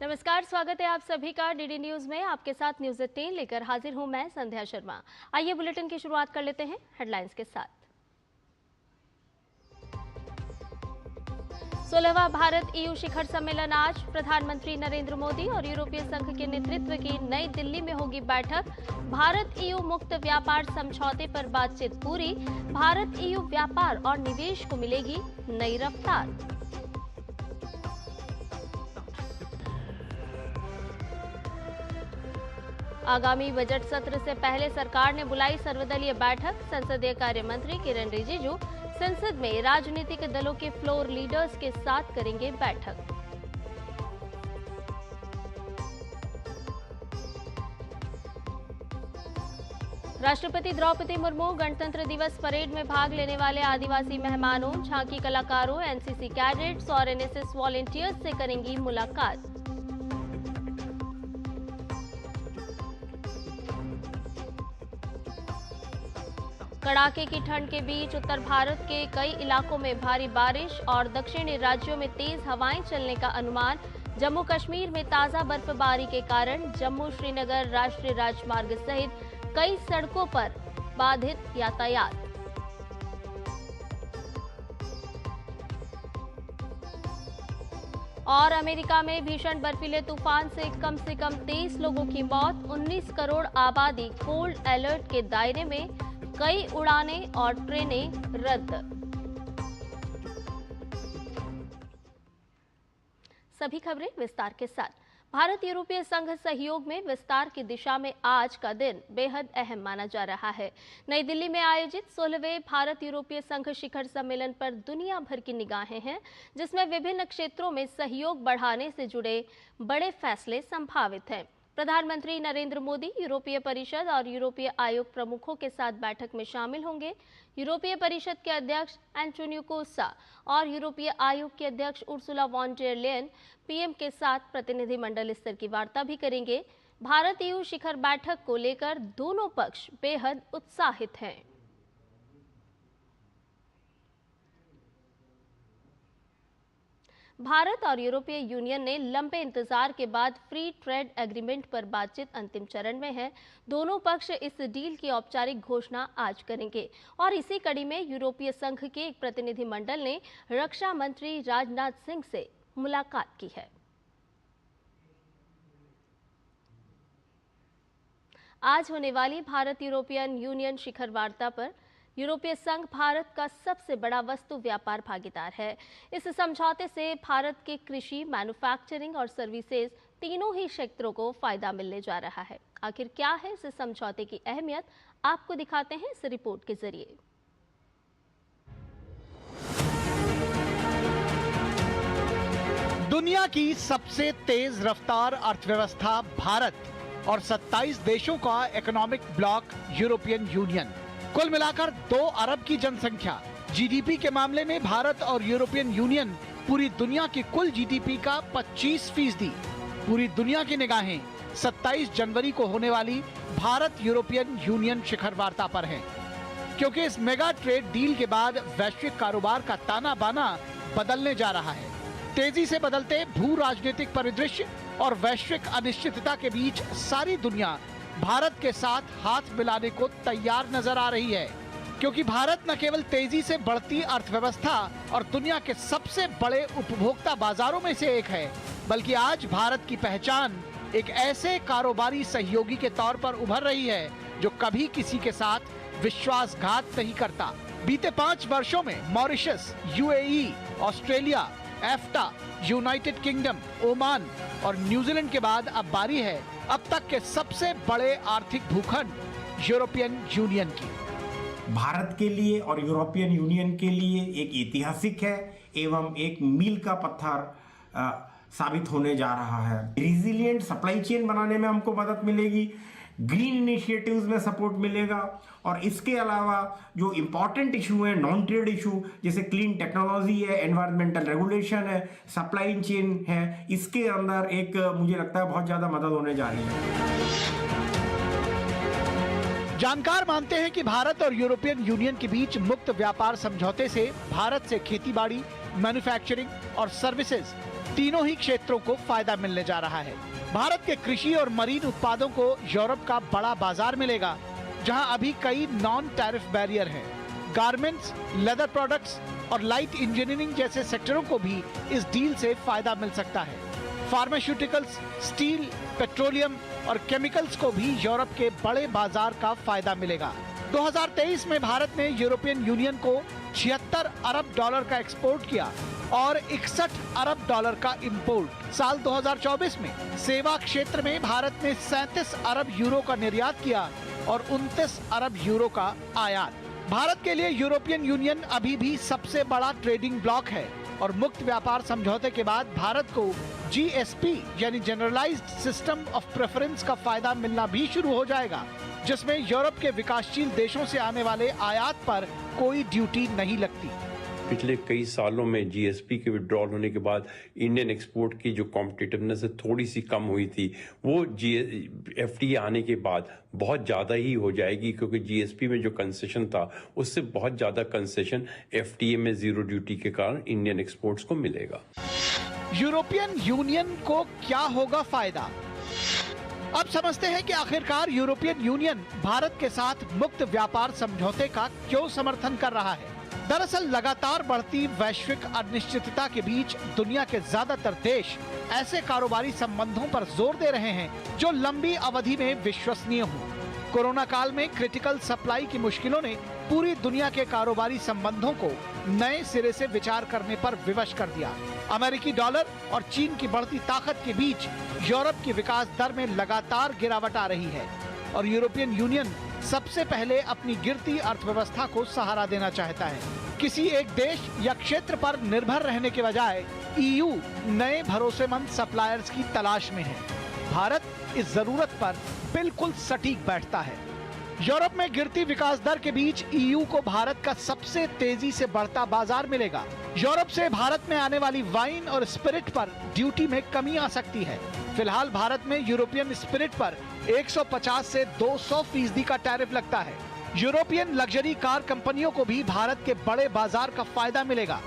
नमस्कार, स्वागत है आप सभी का डीडी न्यूज में। आपके साथ न्यूज 18 लेकर हाजिर हूं मैं संध्या शर्मा। आइए बुलेटिन की शुरुआत कर लेते हैं हेडलाइंस के साथ। 16वां भारत EU शिखर सम्मेलन आज। प्रधानमंत्री नरेंद्र मोदी और यूरोपीय संघ के नेतृत्व की नई दिल्ली में होगी बैठक। भारत EU मुक्त व्यापार समझौते पर बातचीत पूरी। भारत EU व्यापार और निवेश को मिलेगी नई रफ्तार। आगामी बजट सत्र से पहले सरकार ने बुलाई सर्वदलीय बैठक। संसदीय कार्य मंत्री किरण रिजिजू संसद में राजनीतिक दलों के फ्लोर लीडर्स के साथ करेंगे बैठक। राष्ट्रपति द्रौपदी मुर्मू गणतंत्र दिवस परेड में भाग लेने वाले आदिवासी मेहमानों, झांकी कलाकारों, एनसीसी कैडेट्स और एनएसएस वॉलंटियर्स से करेंगी मुलाकात। कड़ाके की ठंड के बीच उत्तर भारत के कई इलाकों में भारी बारिश और दक्षिणी राज्यों में तेज हवाएं चलने का अनुमान। जम्मू कश्मीर में ताजा बर्फबारी के कारण जम्मू श्रीनगर राष्ट्रीय राजमार्ग सहित कई सड़कों पर बाधित यातायात। और अमेरिका में भीषण बर्फीले तूफान से कम 23 लोगों की मौत। 19 करोड़ आबादी कोल्ड अलर्ट के दायरे में, कई उड़ानें और ट्रेनें रद्द। सभी खबरें विस्तार के साथ। भारत यूरोपीय संघ सहयोग में विस्तार की दिशा में आज का दिन बेहद अहम माना जा रहा है। नई दिल्ली में आयोजित 16वें भारत यूरोपीय संघ शिखर सम्मेलन पर दुनिया भर की निगाहें हैं, जिसमें विभिन्न क्षेत्रों में सहयोग बढ़ाने से जुड़े बड़े फैसले संभावित हैं। प्रधानमंत्री नरेंद्र मोदी यूरोपीय परिषद और यूरोपीय आयोग प्रमुखों के साथ बैठक में शामिल होंगे। यूरोपीय परिषद के अध्यक्ष एंटोनियो कोस्टा और यूरोपीय आयोग के अध्यक्ष Ursula von der Leyen PM के साथ प्रतिनिधिमंडल स्तर की वार्ता भी करेंगे। भारत EU शिखर बैठक को लेकर दोनों पक्ष बेहद उत्साहित हैं। भारत और यूरोपीय यूनियन ने लंबे इंतजार के बाद फ्री ट्रेड एग्रीमेंट पर बातचीत अंतिम चरण में है। दोनों पक्ष इस डील की औपचारिक घोषणा आज करेंगे और इसी कड़ी में यूरोपीय संघ के एक प्रतिनिधिमंडल ने रक्षा मंत्री राजनाथ सिंह से मुलाकात की है। आज होने वाली भारत यूरोपियन यूनियन शिखर वार्ता पर यूरोपीय संघ भारत का सबसे बड़ा वस्तु व्यापार भागीदार है। इस समझौते से भारत के कृषि, मैन्युफैक्चरिंग और सर्विसेज तीनों ही क्षेत्रों को फायदा मिलने जा रहा है। आखिर क्या है इस समझौते की अहमियत, आपको दिखाते हैं इस रिपोर्ट के जरिए। दुनिया की सबसे तेज रफ्तार अर्थव्यवस्था भारत और 27 देशों का इकोनॉमिक ब्लॉक यूरोपियन यूनियन। कुल मिलाकर 2 अरब की जनसंख्या। जीडीपी के मामले में भारत और यूरोपियन यूनियन पूरी दुनिया की कुल जीडीपी का 25%। पूरी दुनिया की निगाहें 27 जनवरी को होने वाली भारत यूरोपियन यूनियन शिखर वार्ता पर हैं, क्योंकि इस मेगा ट्रेड डील के बाद वैश्विक कारोबार का ताना बाना बदलने जा रहा है। तेजी से बदलते भू राजनीतिक परिदृश्य और वैश्विक अनिश्चितता के बीच सारी दुनिया भारत के साथ हाथ मिलाने को तैयार नजर आ रही है, क्योंकि भारत न केवल तेजी से बढ़ती अर्थव्यवस्था और दुनिया के सबसे बड़े उपभोक्ता बाजारों में से एक है, बल्कि आज भारत की पहचान एक ऐसे कारोबारी सहयोगी के तौर पर उभर रही है जो कभी किसी के साथ विश्वासघात नहीं करता। बीते 5 वर्षों में Mauritius, UAE, Australia, EFTA, United Kingdom, Oman और न्यूजीलैंड के बाद अब बारी है अब तक के सबसे बड़े आर्थिक भूखंड यूरोपियन यूनियन की। भारत के लिए और यूरोपियन यूनियन के लिए एक ऐतिहासिक है एवं एक मील का पत्थर साबित होने जा रहा है। रिजिलिएंट सप्लाई चेन बनाने में हमको मदद मिलेगी, ग्रीन इनिशिएटिव्स में सपोर्ट मिलेगा और इसके अलावा जो इम्पॉर्टेंट इशू है, नॉन ट्रेड इशू, जैसे क्लीन टेक्नोलॉजी है, एनवायरमेंटल रेगुलेशन है, सप्लाई चेन है, इसके अंदर एक मुझे लगता है बहुत ज्यादा मदद होने जा रही है। जानकार मानते हैं कि भारत और यूरोपियन यूनियन के बीच मुक्त व्यापार समझौते से भारत से खेतीबाड़ी, मैन्युफैक्चरिंग और सर्विसेज तीनों ही क्षेत्रों को फायदा मिलने जा रहा है। भारत के कृषि और मरीन उत्पादों को यूरोप का बड़ा बाजार मिलेगा, जहां अभी कई नॉन टैरिफ बैरियर हैं। गारमेंट्स, लेदर प्रोडक्ट्स और लाइट इंजीनियरिंग जैसे सेक्टरों को भी इस डील से फायदा मिल सकता है। फार्मास्यूटिकल्स, स्टील, पेट्रोलियम और केमिकल्स को भी यूरोप के बड़े बाजार का फायदा मिलेगा। 2023 में भारत ने यूरोपियन यूनियन को 76 अरब डॉलर का एक्सपोर्ट किया और 61 अरब डॉलर का इंपोर्ट। साल 2024 में सेवा क्षेत्र में भारत ने 37 अरब यूरो का निर्यात किया और 29 अरब यूरो का आयात। भारत के लिए यूरोपियन यूनियन अभी भी सबसे बड़ा ट्रेडिंग ब्लॉक है और मुक्त व्यापार समझौते के बाद भारत को GSP यानी जनरलाइज्ड सिस्टम ऑफ प्रेफरेंस का फायदा मिलना भी शुरू हो जाएगा, जिसमें यूरोप के विकासशील देशों से आने वाले आयात पर कोई ड्यूटी नहीं लगती। पिछले कई सालों में जीएसपी के विड्रॉल होने के बाद इंडियन एक्सपोर्ट की जो कॉम्पिटिटिवनेस है थोड़ी सी कम हुई थी, वो एफटीए आने के बाद बहुत ज़्यादा ही हो जाएगी, क्योंकि जीएसपी में जो कंसेशन था उससे बहुत ज़्यादा कंसेशन एफटीए में जीरो ड्यूटी के कारण इंडियन एक्सपोर्ट्स को मिलेगा। यूरोपियन यूनियन को क्या होगा फायदा? अब समझते हैं कि आखिरकार यूरोपियन यूनियन भारत के साथ मुक्त व्यापार समझौते का क्यों समर्थन कर रहा है। दरअसल लगातार बढ़ती वैश्विक अनिश्चितता के बीच दुनिया के ज्यादातर देश ऐसे कारोबारी संबंधों पर जोर दे रहे हैं जो लंबी अवधि में विश्वसनीय हों। कोरोना काल में क्रिटिकल सप्लाई की मुश्किलों ने पूरी दुनिया के कारोबारी संबंधों को नए सिरे से विचार करने पर विवश कर दिया। अमेरिकी डॉलर और चीन की बढ़ती ताकत के बीच यूरोप की विकास दर में लगातार गिरावट आ रही है और यूरोपियन यूनियन सबसे पहले अपनी गिरती अर्थव्यवस्था को सहारा देना चाहता है। किसी एक देश या क्षेत्र पर निर्भर रहने के बजाय EU नए भरोसेमंद सप्लायर्स की तलाश में है। भारत इस जरूरत पर बिल्कुल सटीक बैठता है। यूरोप में गिरती विकास दर के बीच EU को भारत का सबसे तेजी से बढ़ता बाजार मिलेगा। यूरोप से भारत में आने वाली वाइन और स्पिरिट पर ड्यूटी में कमी आ सकती है। फिलहाल भारत में यूरोपियन स्पिरिट पर 150 से 200% का टैरिफ लगता है। यूरोपियन लग्जरी कार कंपनियों को भी भारत के बड़े बाजार का फायदा मिलेगा।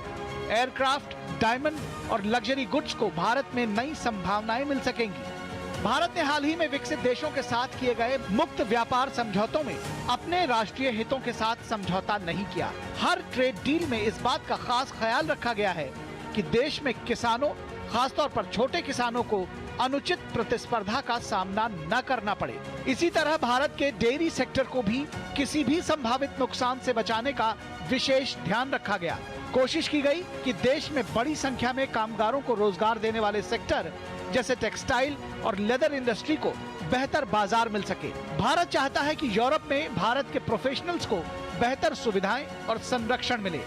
एयरक्राफ्ट, डायमंड और लग्जरी गुड्स को भारत में नई संभावनाएं मिल सकेंगी। भारत ने हाल ही में विकसित देशों के साथ किए गए मुक्त व्यापार समझौतों में अपने राष्ट्रीय हितों के साथ समझौता नहीं किया। हर ट्रेड डील में इस बात का खास ख्याल रखा गया है कि देश में किसानों, खासतौर पर छोटे किसानों को अनुचित प्रतिस्पर्धा का सामना न करना पड़े। इसी तरह भारत के डेयरी सेक्टर को भी किसी भी संभावित नुकसान से बचाने का विशेष ध्यान रखा गया। कोशिश की गई कि देश में बड़ी संख्या में कामगारों को रोजगार देने वाले सेक्टर जैसे टेक्सटाइल और लेदर इंडस्ट्री को बेहतर बाजार मिल सके। भारत चाहता है कि यूरोप में भारत के प्रोफेशनल्स को बेहतर सुविधाएं और संरक्षण मिले,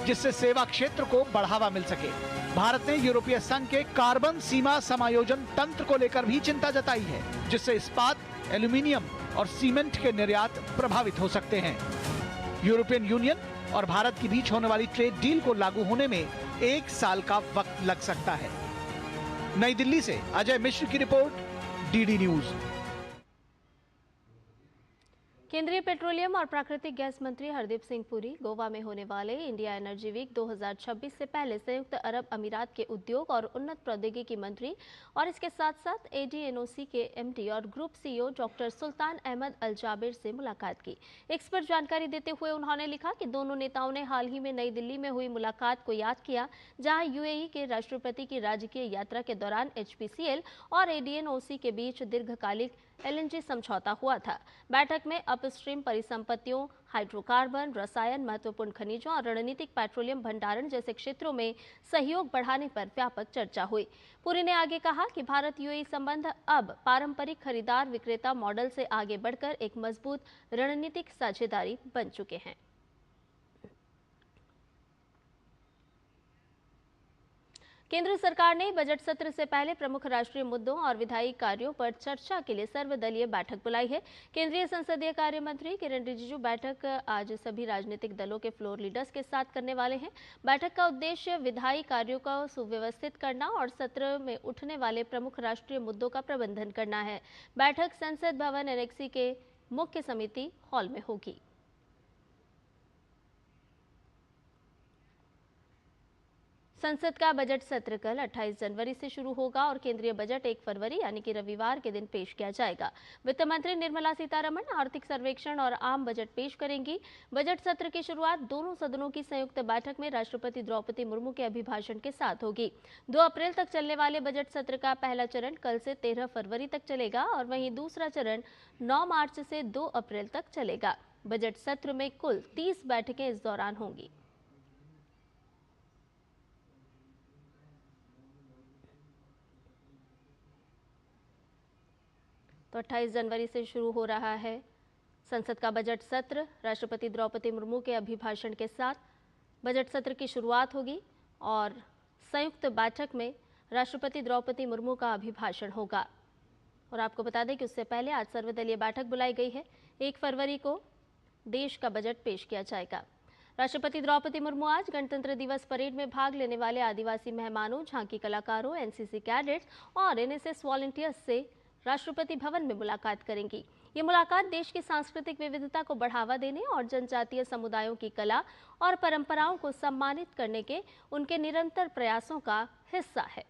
जिससे सेवा क्षेत्र को बढ़ावा मिल सके। भारत ने यूरोपीय संघ के कार्बन सीमा समायोजन तंत्र को लेकर भी चिंता जताई है, जिससे इस्पात, एल्यूमिनियम और सीमेंट के निर्यात प्रभावित हो सकते हैं। यूरोपियन यूनियन और भारत के बीच होने वाली ट्रेड डील को लागू होने में 1 साल का वक्त लग सकता है। नई दिल्ली से अजय मिश्र की रिपोर्ट, DD न्यूज। केंद्रीय पेट्रोलियम और प्राकृतिक गैस मंत्री हरदीप सिंह पुरी गोवा में होने वाले इंडिया एनर्जी वीक 2026 से पहले संयुक्त अरब अमीरात के उद्योग और उन्नत प्रौद्योगिकी मंत्री और इसके साथ साथ ADNOC के MD और ग्रुप CEO डॉक्टर सुल्तान अहमद अल जाबिर से मुलाकात की। एक्स पर जानकारी देते हुए उन्होंने लिखा कि दोनों नेताओं ने हाल ही में नई दिल्ली में हुई मुलाकात को याद किया, जहां UAE के राष्ट्रपति की राजकीय यात्रा के दौरान HPCL और ADNOC के बीच दीर्घकालिक LNG समझौता हुआ था। बैठक में अपस्ट्रीम परिसंपत्तियों, हाइड्रोकार्बन, रसायन, महत्वपूर्ण खनिजों और रणनीतिक पेट्रोलियम भंडारण जैसे क्षेत्रों में सहयोग बढ़ाने पर व्यापक चर्चा हुई। पुरी ने आगे कहा कि भारत UAE संबंध अब पारंपरिक खरीदार विक्रेता मॉडल से आगे बढ़कर एक मजबूत रणनीतिक साझेदारी बन चुके हैं। केंद्र सरकार ने बजट सत्र से पहले प्रमुख राष्ट्रीय मुद्दों और विधायी कार्यों पर चर्चा के लिए सर्वदलीय बैठक बुलाई है। केंद्रीय संसदीय कार्य मंत्री किरण रिजिजू बैठक आज सभी राजनीतिक दलों के फ्लोर लीडर्स के साथ करने वाले हैं। बैठक का उद्देश्य विधायी कार्यों को सुव्यवस्थित करना और सत्र में उठने वाले प्रमुख राष्ट्रीय मुद्दों का प्रबंधन करना है। बैठक संसद भवन एनेक्सी के मुख्य समिति हॉल में होगी। संसद का बजट सत्र कल 28 जनवरी से शुरू होगा और केंद्रीय बजट 1 फरवरी यानी कि रविवार के दिन पेश किया जाएगा। वित्त मंत्री निर्मला सीतारमण आर्थिक सर्वेक्षण और आम बजट पेश करेंगी। बजट सत्र की शुरुआत दोनों सदनों की संयुक्त बैठक में राष्ट्रपति द्रौपदी मुर्मू के अभिभाषण के साथ होगी। 2 अप्रैल तक चलने वाले बजट सत्र का पहला चरण कल से 13 फरवरी तक चलेगा और वहीं दूसरा चरण 9 मार्च से 2 अप्रैल तक चलेगा। बजट सत्र में कुल 30 बैठकें इस दौरान होंगी। तो 28 जनवरी से शुरू हो रहा है संसद का बजट सत्र। राष्ट्रपति द्रौपदी मुर्मू के अभिभाषण के साथ बजट सत्र की शुरुआत होगी और संयुक्त बैठक में राष्ट्रपति द्रौपदी मुर्मू का अभिभाषण होगा। और आपको बता दें कि उससे पहले आज सर्वदलीय बैठक बुलाई गई है। 1 फरवरी को देश का बजट पेश किया जाएगा। राष्ट्रपति द्रौपदी मुर्मू आज गणतंत्र दिवस परेड में भाग लेने वाले आदिवासी मेहमानों, झांकी कलाकारों, एनसीसी कैडेट्स और एनएसएस वॉलंटियर्स से राष्ट्रपति भवन में मुलाकात करेंगी। ये मुलाकात देश की सांस्कृतिक विविधता को बढ़ावा देने और जनजातीय समुदायों की कला और परंपराओं को सम्मानित करने के उनके निरंतर प्रयासों का हिस्सा है।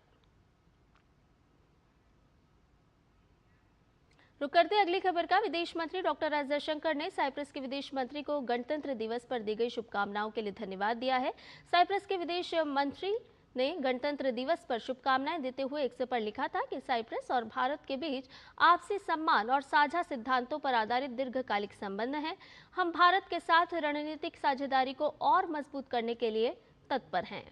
रुक करते अगली खबर का। विदेश मंत्री डॉक्टर एस जयशंकर ने साइप्रस के विदेश मंत्री को गणतंत्र दिवस पर दी गई शुभकामनाओं के लिए धन्यवाद दिया है। साइप्रस के विदेश मंत्री ने गणतंत्र दिवस पर शुभकामनाएं देते हुए एक्स पर लिखा था कि साइप्रस और भारत के बीच आपसी सम्मान और साझा सिद्धांतों पर आधारित दीर्घकालिक संबंध हैं। हम भारत के साथ रणनीतिक साझेदारी को और मजबूत करने के लिए तत्पर हैं।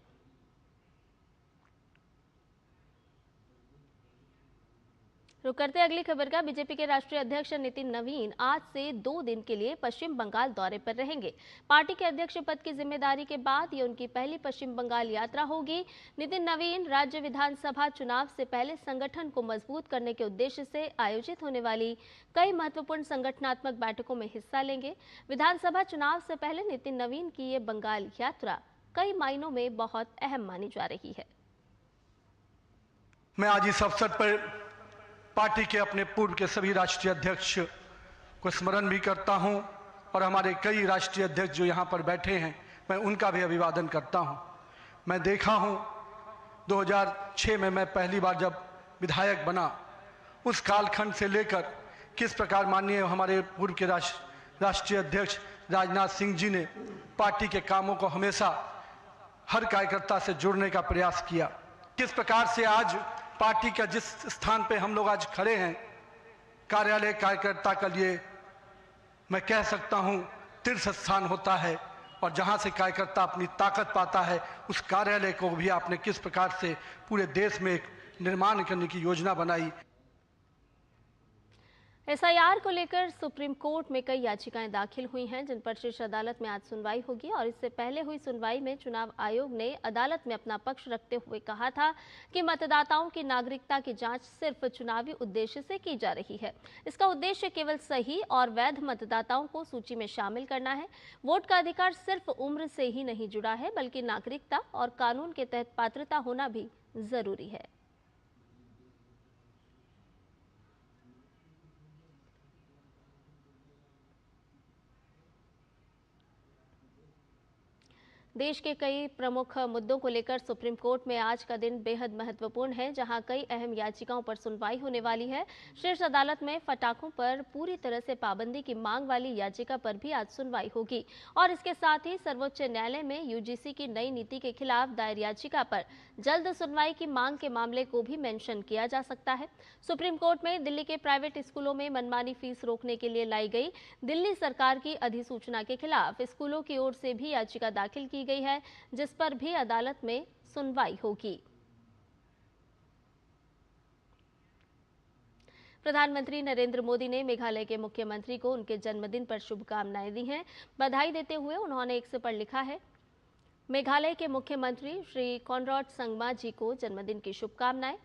रुक करते अगली खबर का। बीजेपी के राष्ट्रीय अध्यक्ष नितिन नवीन आज से 2 दिन के लिए पश्चिम बंगाल दौरे पर रहेंगे। पार्टी के अध्यक्ष पद की जिम्मेदारी के बाद ये उनकी पहली पश्चिम बंगाल यात्रा होगी। नितिन नवीन राज्य विधानसभा चुनाव से पहले संगठन को मजबूत करने के उद्देश्य से आयोजित होने वाली कई महत्वपूर्ण संगठनात्मक बैठकों में हिस्सा लेंगे। विधानसभा चुनाव से पहले नितिन नवीन की ये बंगाल यात्रा कई मायनों में बहुत अहम मानी जा रही है। मैं आज इस अवसर पर पार्टी के अपने पूर्व के सभी राष्ट्रीय अध्यक्ष को स्मरण भी करता हूं और हमारे कई राष्ट्रीय अध्यक्ष जो यहां पर बैठे हैं मैं उनका भी अभिवादन करता हूं। मैं देखा हूं 2006 में मैं पहली बार जब विधायक बना, उस कालखंड से लेकर किस प्रकार माननीय हमारे पूर्व के राष्ट्रीय अध्यक्ष राजनाथ सिंह जी ने पार्टी के कामों को हमेशा हर कार्यकर्ता से जोड़ने का प्रयास किया। किस प्रकार से आज पार्टी का जिस स्थान पे हम लोग आज खड़े हैं, कार्यालय कार्यकर्ता के लिए मैं कह सकता हूं तीर्थ स्थान होता है और जहां से कार्यकर्ता अपनी ताकत पाता है, उस कार्यालय को भी आपने किस प्रकार से पूरे देश में एक निर्माण करने की योजना बनाई। एसआईआर को लेकर सुप्रीम कोर्ट में कई याचिकाएं दाखिल हुई हैं, जिन पर शीर्ष अदालत में आज सुनवाई होगी। और इससे पहले हुई सुनवाई में चुनाव आयोग ने अदालत में अपना पक्ष रखते हुए कहा था कि मतदाताओं की नागरिकता की जांच सिर्फ चुनावी उद्देश्य से की जा रही है। इसका उद्देश्य केवल सही और वैध मतदाताओं को सूची में शामिल करना है। वोट का अधिकार सिर्फ उम्र से ही नहीं जुड़ा है, बल्कि नागरिकता और कानून के तहत पात्रता होना भी जरूरी है। देश के कई प्रमुख मुद्दों को लेकर सुप्रीम कोर्ट में आज का दिन बेहद महत्वपूर्ण है, जहां कई अहम याचिकाओं पर सुनवाई होने वाली है। शीर्ष अदालत में पटाखों पर पूरी तरह से पाबंदी की मांग वाली याचिका पर भी आज सुनवाई होगी और इसके साथ ही सर्वोच्च न्यायालय में यूजीसी की नई नीति के खिलाफ दायर याचिका पर जल्द सुनवाई की मांग के मामले को भी मेंशन किया जा सकता है। सुप्रीम कोर्ट में दिल्ली के प्राइवेट स्कूलों में मनमानी फीस रोकने के लिए लाई गई दिल्ली सरकार की अधिसूचना के खिलाफ स्कूलों की ओर से भी याचिका दाखिल की गई है, जिस पर भी अदालत में सुनवाई होगी। प्रधानमंत्री नरेंद्र मोदी ने मेघालय के मुख्यमंत्री को उनके जन्मदिन पर शुभकामनाएं दी हैं। बधाई देते हुए उन्होंने एक्स पर लिखा है, मेघालय के मुख्यमंत्री श्री कॉनराड संगमा जी को जन्मदिन की शुभकामनाएं।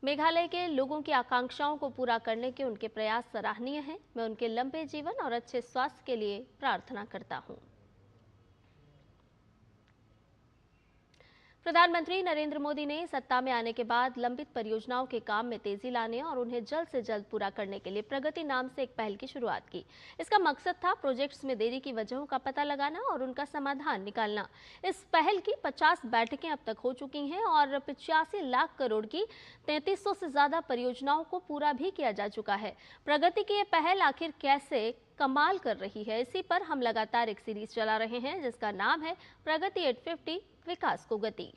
मेघालय के लोगों की आकांक्षाओं को पूरा करने के उनके प्रयास सराहनीय हैं। मैं उनके लंबे जीवन और अच्छे स्वास्थ्य के लिए प्रार्थना करता हूं। प्रधानमंत्री नरेंद्र मोदी ने सत्ता में आने के बाद लंबित परियोजनाओं के काम में तेजी लाने और उन्हें जल्द से जल्द पूरा करने के लिए प्रगति नाम से एक पहल की शुरुआत की। इसका मकसद था प्रोजेक्ट्स में देरी की वजहों का पता लगाना और उनका समाधान निकालना। इस पहल की 50 बैठकें अब तक हो चुकी हैं और 85 लाख करोड़ की 3300 से ज्यादा परियोजनाओं को पूरा भी किया जा चुका है। प्रगति की ये पहल आखिर कैसे कमाल कर रही है, इसी पर हम लगातार एक सीरीज चला रहे हैं जिसका नाम है प्रगति 850 विकास को गति।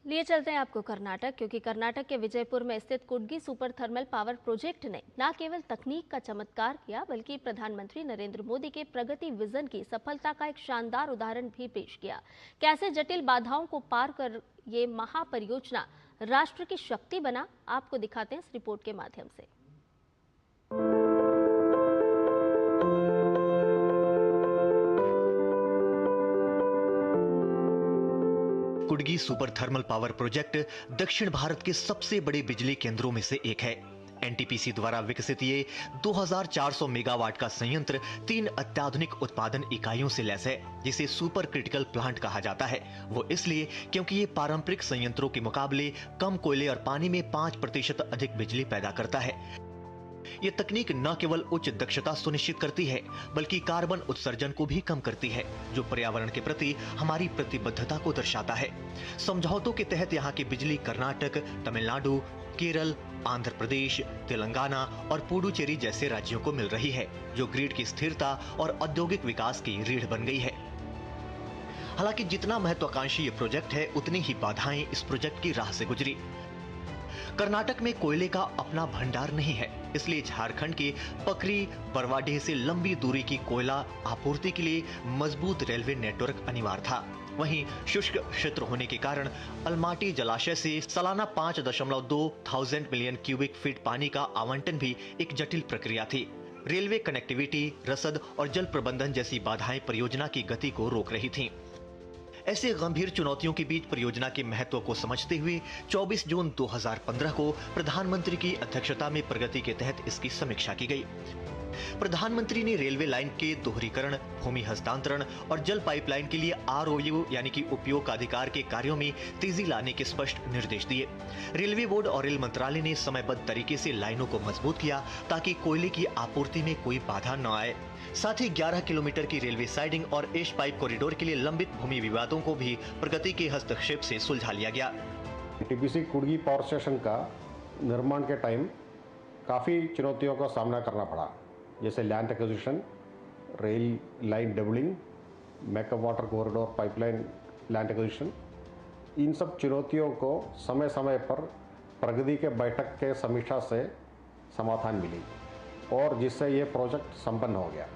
लिए चलते हैं आपको कर्नाटक, क्योंकि कर्नाटक के विजयपुर में स्थित कुडगी सुपर थर्मल पावर प्रोजेक्ट ने न केवल तकनीक का चमत्कार किया बल्कि प्रधानमंत्री नरेंद्र मोदी के प्रगति विजन की सफलता का एक शानदार उदाहरण भी पेश किया। कैसे जटिल बाधाओं को पार कर ये महापरियोजना राष्ट्र की शक्ति बना, आपको दिखाते हैं इस रिपोर्ट के माध्यम से। कुडगी सुपर थर्मल पावर प्रोजेक्ट दक्षिण भारत के सबसे बड़े बिजली केंद्रों में से एक है। एनटीपीसी द्वारा विकसित ये 2400 मेगावाट का संयंत्र 3 अत्याधुनिक उत्पादन इकाइयों से लैस है, जिसे सुपर क्रिटिकल प्लांट कहा जाता है। वो इसलिए क्योंकि ये पारंपरिक संयंत्रों के मुकाबले कम कोयले और पानी में 5% अधिक बिजली पैदा करता है। ये तकनीक न केवल उच्च दक्षता सुनिश्चित करती है बल्कि कार्बन उत्सर्जन को भी कम करती है, जो पर्यावरण के प्रति हमारी प्रतिबद्धता को दर्शाता है। समझौतों के तहत यहाँ की बिजली कर्नाटक, तमिलनाडु, केरल, आंध्र प्रदेश, तेलंगाना और पुडुचेरी जैसे राज्यों को मिल रही है, जो ग्रिड की स्थिरता और औद्योगिक विकास की रीढ़ बन गई है। हालांकि जितना महत्वाकांक्षी ये प्रोजेक्ट है, उतनी ही बाधाएं इस प्रोजेक्ट की राह से गुजरी। कर्नाटक में कोयले का अपना भंडार नहीं है, इसलिए झारखंड के पकरी बरवाडीह से लंबी दूरी की कोयला आपूर्ति के लिए मजबूत रेलवे नेटवर्क अनिवार्य था। वहीं शुष्क क्षेत्र होने के कारण अलमाटी जलाशय से सालाना 5.2 मिलियन क्यूबिक फीट पानी का आवंटन भी एक जटिल प्रक्रिया थी। रेलवे कनेक्टिविटी, रसद और जल प्रबंधन जैसी बाधाएं परियोजना की गति को रोक रही थीं। ऐसे गंभीर चुनौतियों के बीच परियोजना के महत्व को समझते हुए 24 जून 2015 को प्रधानमंत्री की अध्यक्षता में प्रगति के तहत इसकी समीक्षा की गई। प्रधानमंत्री ने रेलवे लाइन के दोहरीकरण, भूमि हस्तांतरण और जल पाइपलाइन के लिए आरओयू यानी कि उपयोग अधिकार के कार्यों में तेजी लाने के स्पष्ट निर्देश दिए। रेलवे बोर्ड और रेल मंत्रालय ने समयबद्ध तरीके से लाइनों को मजबूत किया ताकि कोयले की आपूर्ति में कोई बाधा न आए। साथ ही 11 किलोमीटर की रेलवे साइडिंग और एश पाइप कॉरिडोर के लिए लंबित भूमि विवादों को भी प्रगति के हस्तक्षेप से सुलझा लिया गया। टीपीसी कुडगी पावर स्टेशन का निर्माण के टाइम काफ़ी चुनौतियों का सामना करना पड़ा, जैसे land acquisition, rail line doubling, makeup water corridor pipeline land acquisition. इन सब चुनौतियों को समय समय पर प्रगति के बैठक के समीक्षा से समाधान मिली और जिससे ये प्रोजेक्ट संपन्न हो गया।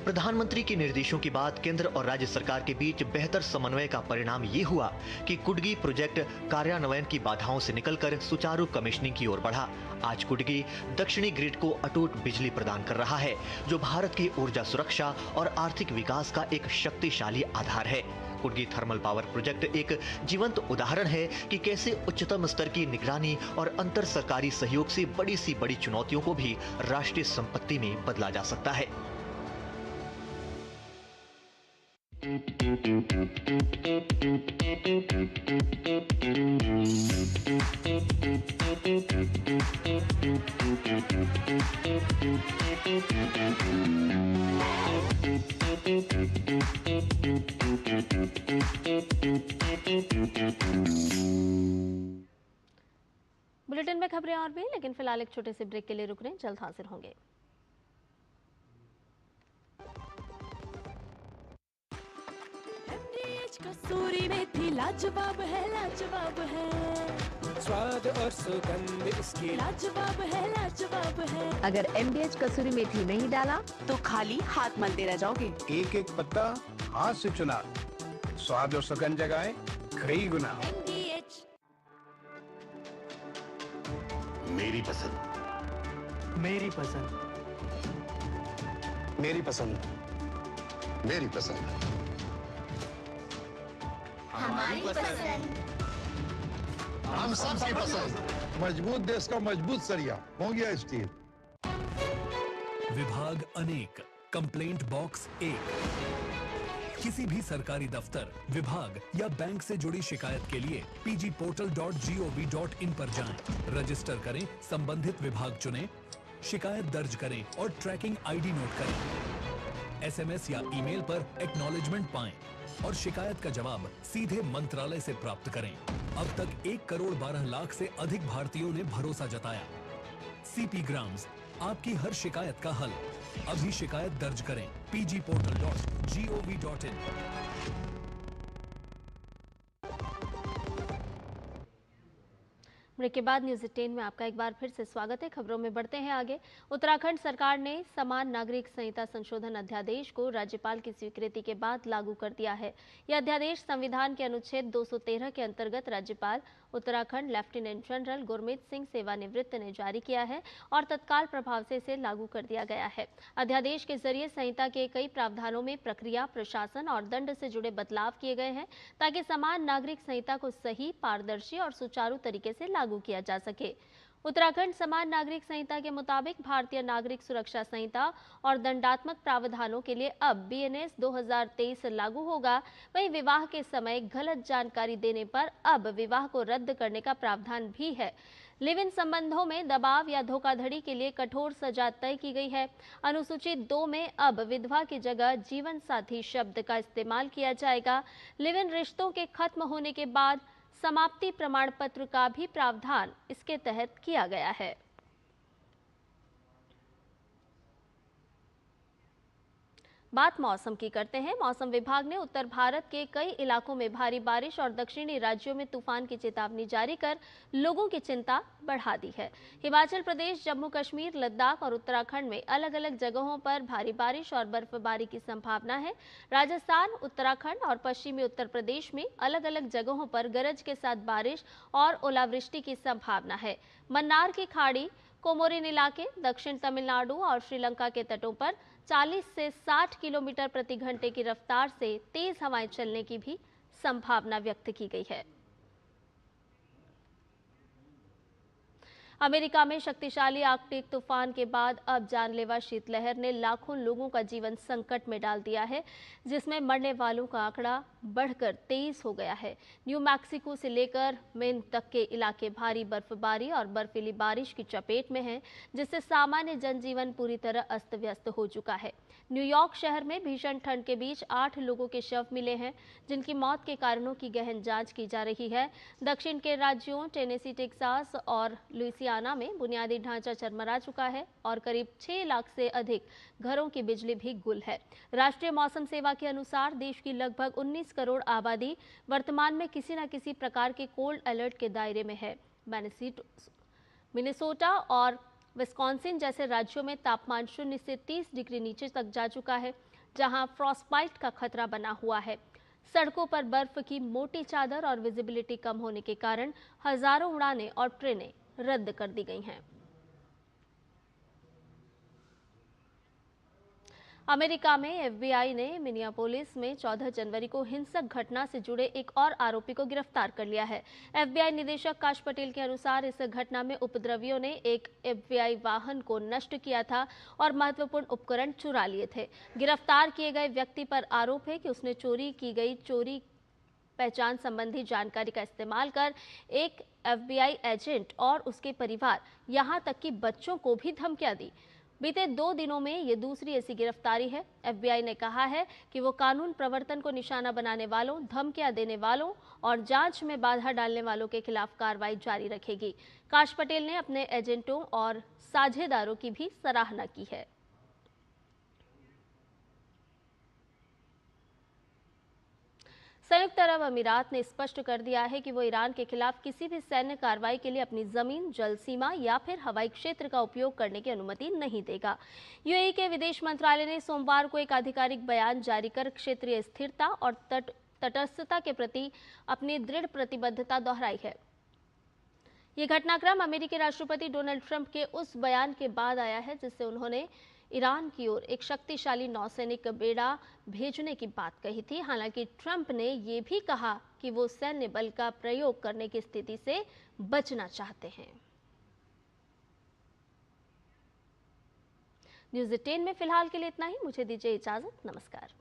प्रधानमंत्री के निर्देशों के बाद केंद्र और राज्य सरकार के बीच बेहतर समन्वय का परिणाम ये हुआ कि कुडगी प्रोजेक्ट कार्यान्वयन की बाधाओं से निकलकर सुचारू कमीशनिंग की ओर बढ़ा। आज कुडगी दक्षिणी ग्रिड को अटूट बिजली प्रदान कर रहा है, जो भारत की ऊर्जा सुरक्षा और आर्थिक विकास का एक शक्तिशाली आधार है। कुडगी थर्मल पावर प्रोजेक्ट एक जीवंत उदाहरण है कि कैसे उच्चतम स्तर की निगरानी और अंतर सरकारी सहयोग से बड़ी सी बड़ी चुनौतियों को भी राष्ट्रीय संपत्ति में बदला जा सकता है। बुलेटिन में खबरें और भी, लेकिन फिलहाल एक छोटे से ब्रेक के लिए रुक रहे हैं, जल्द हाजिर होंगे। कसूरी मेथी लाजवाब है, लाजवाब है। स्वाद और सुगंध इसकी लाजवाब है, लाजवाब है। अगर MDH कसूरी मेथी नहीं डाला तो खाली हाथ मलते रह जाओगे। एक एक पत्ता हाथ से चुना, स्वाद और सुगंध जगाए कई गुना। MDH। मेरी पसंद, मेरी पसंद, मेरी पसंद, मेरी पसंद, हमारी पसंद, हम सबकी पसंद। मजबूत देश का मजबूत सरिया हो गया स्टील। विभाग अनेक, कंप्लेंट बॉक्स 1। किसी भी सरकारी दफ्तर, विभाग या बैंक से जुड़ी शिकायत के लिए pgportal.gov.in पर जाएं, रजिस्टर करें, संबंधित विभाग चुनें, शिकायत दर्ज करें और ट्रैकिंग आईडी नोट करें। एसएमएस या ईमेल पर एक्नॉलेजमेंट पाएं और शिकायत का जवाब सीधे मंत्रालय से प्राप्त करें। अब तक 1 करोड़ 12 लाख से अधिक भारतीयों ने भरोसा जताया। सीपी ग्राम्स, आपकी हर शिकायत का हल। अभी शिकायत दर्ज करें pgportal.gov.in। ब्रेक के बाद न्यूज 10 में आपका एक बार फिर से स्वागत है। खबरों में बढ़ते हैं आगे। उत्तराखंड सरकार ने समान नागरिक संहिता संशोधन अध्यादेश को राज्यपाल की स्वीकृति के बाद लागू कर दिया है। यह अध्यादेश संविधान के अनुच्छेद 213 के अंतर्गत राज्यपाल उत्तराखंड लेफ्टिनेंट जनरल गुरमीत सिंह सेवानिवृत्त ने जारी किया है और तत्काल प्रभाव से इसे लागू कर दिया गया है। अध्यादेश के जरिए संहिता के कई प्रावधानों में प्रक्रिया, प्रशासन और दंड से जुड़े बदलाव किए गए हैं ताकि समान नागरिक संहिता को सही, पारदर्शी और सुचारू तरीके से लागू किया जा सके। उत्तराखंड समान नागरिक संहिता के मुताबिक भारतीय नागरिक सुरक्षा संहिता और दंडात्मक प्रावधानों के लिए अब BNS 2023 लागू होगा। वहीं विवाह के समय गलत जानकारी देने पर अब विवाह को रद्द करने का प्रावधान भी है। लिव इन संबंधों में दबाव या धोखाधड़ी के लिए कठोर सजा तय की गई है। अनुसूची 2 में अब विधवा की जगह जीवन साथी शब्द का इस्तेमाल किया जाएगा। लिव इन रिश्तों के खत्म होने के बाद समाप्ति प्रमाण पत्र का भी प्रावधान इसके तहत किया गया है। बात मौसम की करते हैं। मौसम विभाग ने उत्तर भारत के कई इलाकों में भारी बारिश और दक्षिणी राज्यों में तूफान की चेतावनी जारी कर लोगों की चिंता बढ़ा दी है। हिमाचल प्रदेश, जम्मू कश्मीर, लद्दाख और उत्तराखंड में अलग अलग जगहों पर भारी बारिश और बर्फबारी की संभावना है। राजस्थान, उत्तराखंड और पश्चिमी उत्तर प्रदेश में अलग अलग जगहों पर गरज के साथ बारिश और ओलावृष्टि की संभावना है। मन्नार की खाड़ी, कोमोरिन इलाके, दक्षिण तमिलनाडु और श्रीलंका के तटों पर 40 से 60 किलोमीटर प्रति घंटे की रफ्तार से तेज हवाएं चलने की भी संभावना व्यक्त की गई है। अमेरिका में शक्तिशाली आर्कटिक तूफान के बाद अब जानलेवा शीतलहर ने लाखों लोगों का जीवन संकट में डाल दिया है, जिसमें मरने वालों का आंकड़ा बढ़कर 23 हो गया है। न्यू मैक्सिको से लेकर मेन तक के इलाके भारी बर्फबारी और बर्फीली बारिश की चपेट में हैं, जिससे सामान्य जनजीवन पूरी तरह अस्त व्यस्त हो चुका है। न्यूयॉर्क शहर में भीषण ठंड के बीच 8 लोगों के शव मिले हैं, जिनकी मौत के कारणों की गहन जांच की जा रही है। दक्षिण के राज्यों टेनेसी, टेक्सास और लुइसियाना में बुनियादी ढांचा चरमरा चुका है और करीब 6 लाख से अधिक घरों की बिजली भी गुल है। राष्ट्रीय मौसम सेवा के अनुसार देश की लगभग 19 करोड़ आबादी वर्तमान में किसी न किसी प्रकार के कोल्ड अलर्ट के दायरे में है। मिनेसोटा और विस्कॉन्सिन जैसे राज्यों में तापमान 0 से 30 डिग्री नीचे तक जा चुका है, जहां फ्रॉस्टबाइट का खतरा बना हुआ है। सड़कों पर बर्फ की मोटी चादर और विजिबिलिटी कम होने के कारण हजारों उड़ानें और ट्रेनें रद्द कर दी गई हैं। अमेरिका में FBI ने मिनियापोलिस में 14 जनवरी को हिंसक घटना से जुड़े एक और आरोपी को गिरफ्तार कर लिया है। FBI निदेशक काश पटेल के अनुसार इस घटना में उपद्रवियों ने एक FBI वाहन को नष्ट किया था और महत्वपूर्ण उपकरण चुरा लिए थे। गिरफ्तार किए गए व्यक्ति पर आरोप है कि उसने चोरी की गई चोरी पहचान संबंधी जानकारी का इस्तेमाल कर एक FBI एजेंट और उसके परिवार, यहां तक कि बच्चों को भी धमकियां दी। बीते 2 दिनों में ये दूसरी ऐसी गिरफ्तारी है। FBI ने कहा है कि वो कानून प्रवर्तन को निशाना बनाने वालों, धमकियां देने वालों और जांच में बाधा डालने वालों के खिलाफ कार्रवाई जारी रखेगी। काश पटेल ने अपने एजेंटों और साझेदारों की भी सराहना की है। संयुक्त अरब अमीरात ने स्पष्ट कर दिया है कि वो ईरान के खिलाफ किसी भी सैन्य कार्रवाई के लिए अपनी जमीन, जल सीमा या फिर हवाई क्षेत्र का उपयोग करने की अनुमति नहीं देगा। यूएई के विदेश मंत्रालय ने सोमवार को एक आधिकारिक बयान जारी कर क्षेत्रीय स्थिरता और तटस्थता के प्रति अपनी दृढ़ प्रतिबद्धता दोहराई है। ये घटनाक्रम अमेरिकी राष्ट्रपति डोनाल्ड ट्रंप के उस बयान के बाद आया है जिससे उन्होंने ईरान की ओर एक शक्तिशाली नौसैनिक बेड़ा भेजने की बात कही थी। हालांकि ट्रंप ने ये भी कहा कि वो सैन्य बल का प्रयोग करने की स्थिति से बचना चाहते हैं। न्यूज़ 10 में फिलहाल के लिए इतना ही। मुझे दीजिए इजाजत। नमस्कार।